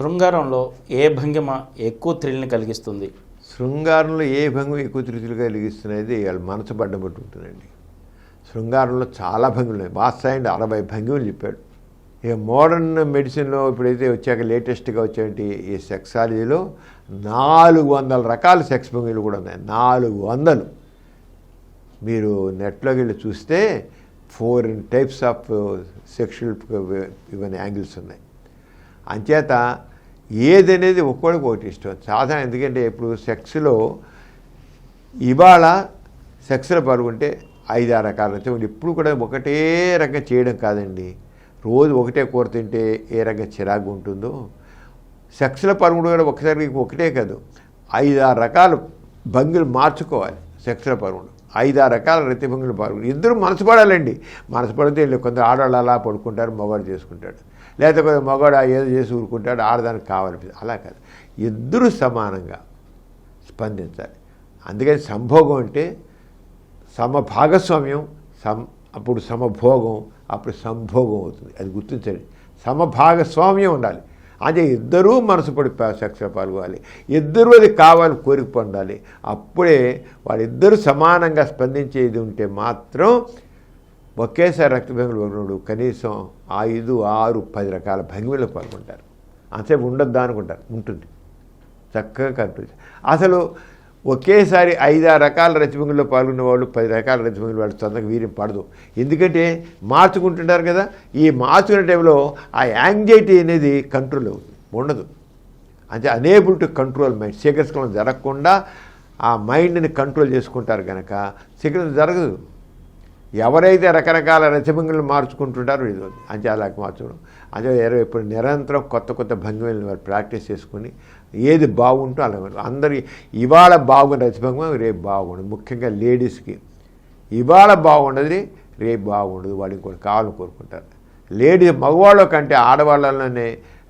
శృంగారంలో ఏ భంగిమ ఎక్కువ థ్రిల్ని కలిగిస్తుంది? శృంగారంలో ఏ భంగిమ ఎక్కువ థ్రిల్ కలిగిస్తున్నది వాళ్ళ మనసు పడ్డ బట్టి ఉంటుందండి. శృంగారంలో చాలా భంగిమలు ఉన్నాయి. వాత్సాయనుడు 60 భంగిమలు చెప్పాడు. ఇక మోడర్న్ మెడిసిన్లో ఇప్పుడైతే వచ్చాక లేటెస్ట్గా వచ్చేటి ఈ సెక్సాలజీలో 400 రకాల సెక్స్ భంగిమలు కూడా ఉన్నాయి. 400 మీరు నెట్లోకి వెళ్ళి చూస్తే 4 టైప్స్ ఆఫ్ సెక్షువల్ ఇవన్నీ యాంగిల్స్ ఉన్నాయి. అంచేత ఏదనేది ఒక్కొక్కడికి ఒకటి ఇష్టం సాధారణ. ఎందుకంటే ఇప్పుడు సెక్స్లో ఇవాళ సెక్స్లో పాల్గొంటే 5-6 రకాలు వచ్చి ఇప్పుడు కూడా ఒకటే రకంగా చేయడం కాదండి. రోజు ఒకటే కూర తింటే ఏ రకంగా చిరాకు ఉంటుందో సెక్స్లో పాల్గొనడం కూడా ఒకసారి ఒకటే కాదు 5-6 రకాల భంగిలు మార్చుకోవాలి. సెక్స్లో పాల్గొనడం 5-6 రకాల రతి భంగిలు పాల్గొని ఇద్దరు మనసు పడాలండి. మనసు పడితే కొంత ఆడవాళ్ళు అలా పడుకుంటారు, మగవాడు చేసుకుంటాడు. లేకపోతే కొంత మగవాడు ఏదో చేసి ఊరుకుంటాడు, ఆడదానికి కావాలనిపిస్తుంది. అలా కాదు, ఇద్దరు సమానంగా స్పందించాలి. అందుకని సంభోగం అంటే సమభాగస్వామ్యం, అప్పుడు సమభోగం, అప్పుడు సంభోగం అవుతుంది. అది గుర్తించండి. సమభాగస్వామ్యం ఉండాలి. అంటే ఇద్దరూ మనసు పడి సెక్స్లో పాల్గొనాలి. ఇద్దరూ అది కావాలి కోరిక పొందాలి. అప్పుడే వాళ్ళిద్దరూ సమానంగా స్పందించేది ఉంటే మాత్రం ఒకేసారి రక్త భంగిమలు పాల్గొనడు కనీసం 5, 6, 10 రకాల భంగిమలో పాల్గొంటారు. అంతసేపు ఉండొద్దా అనుకుంటారు, ఉంటుంది చక్కగా కనిపించి. అసలు ఒకేసారి 5-6 రకాల రతిభంగిలో పాల్గొనే వాళ్ళు 10 రకాల రతిభంగిలు వాళ్ళు తొందరగా వీర్యం పడదు. ఎందుకంటే మార్చుకుంటుంటారు కదా. ఈ మార్చుకునే టైంలో ఆ యాంగ్జైటీ అనేది కంట్రోల్ ఉండదు. అంటే అనేబుల్ టు కంట్రోల్ మైండ్. శీఘ్రస్ఖలనం జరగకుండా ఆ మైండ్ని కంట్రోల్ చేసుకుంటారు కనుక శీఘ్రం జరగదు. ఎవరైతే రకరకాల రతిభంగిలు మార్చుకుంటుంటారో ఇది అంటే అలా మార్చడం. అంటే ఇప్పుడు నిరంతరం కొత్త భంగిమలను వారు ప్రాక్టీస్ చేసుకుని ఏది బాగుంటో అలా అందరి ఇవాళ బాగుండే రతిభంగం రేపు బాగుండదు. ముఖ్యంగా లేడీస్కి ఇవాళ బాగుండదు, రేపు బాగుండదు. వాళ్ళు ఇంకోటి కావాలని కోరుకుంటారు. మగవాళ్ళ కంటే ఆడవాళ్ళలోనే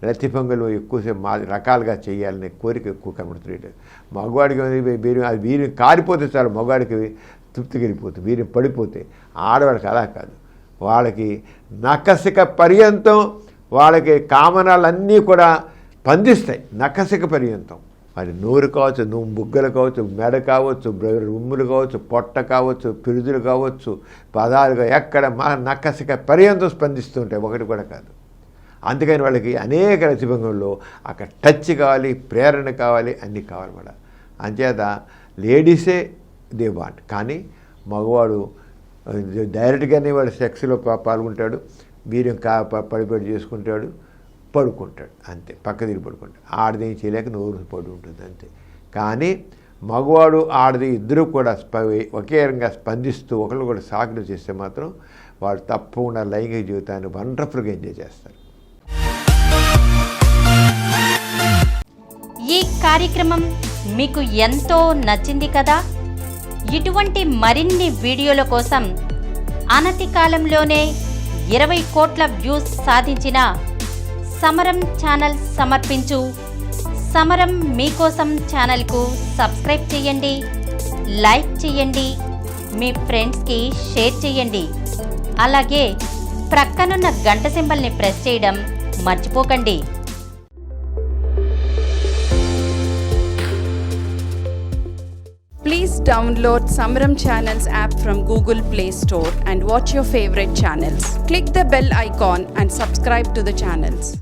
రతిభంగులు ఎక్కువసేపు రకాలుగా చేయాలనే కోరిక ఎక్కువ కనబడుతుంది. మగవాడికి అది వీరిని కారిపోతే చాలు, మగవాడికి తృప్తికి వెళ్ళిపోతుంది. వీరిని పడిపోతే ఆడవాళ్ళకి అలా కాదు. వాళ్ళకి నకసిక పర్యంతం వాళ్ళకి కామనాలన్నీ కూడా స్పందిస్తాయి. నకసిక పర్యంతం మరి నోరు కావచ్చు, బుగ్గలు కావచ్చు, మెడ కావచ్చు, ఉమ్ములు కావచ్చు, పొట్ట కావచ్చు, పిరుదులు కావచ్చు, పదాలుగా ఎక్కడ నకసిక పర్యంతం స్పందిస్తుంటాయి. ఒకటి కూడా కాదు. అందుకని వాళ్ళకి అనేక రతిభంగంలో అక్కడ టచ్ కావాలి, ప్రేరణ కావాలి, అన్నీ కావాలి కూడా. అంచేత లేడీసే దే వాంట్. కానీ మగవాడు డైరెక్ట్గానే వాడు సెక్స్లో పాల్గొంటాడు, వీర్యం పడిపడి చేసుకుంటాడు, పడుకుంటాడు, అంతే. పక్క తిరిగి పడుకుంటాడు. ఆడదేం చేయలేక నోరు పడి ఉంటుంది, అంతే. కానీ మగవాడు ఆడది ఇద్దరు కూడా ఒకే రకంగా స్పందిస్తూ ఒకళ్ళు కూడా సాకులు చేస్తే మాత్రం వాడు తప్పకుండా లైంగిక జీవితాన్ని వండర్ఫుల్గా ఎంజాయ్ చేస్తారు. ఈ కార్యక్రమం మీకు ఎంతో నచ్చింది కదా. ఇటువంటి మరిన్ని వీడియోల కోసం అనతి కాలంలోనే 20 కోట్ల వ్యూస్ సాధించిన సమరం ఛానల్ సమర్పించు సమరం మీకోసం ఛానల్కు సబ్స్క్రైబ్ చేయండి, లైక్ చేయండి, మీ ఫ్రెండ్స్కి షేర్ చేయండి. అలాగే ప్రక్కనున్న గంట సింబల్ని ప్రెస్ చేయడం మర్చిపోకండి. Please download Samaram Channels app from Google Play Store and watch your favorite channels. Click the bell icon and subscribe to the channels.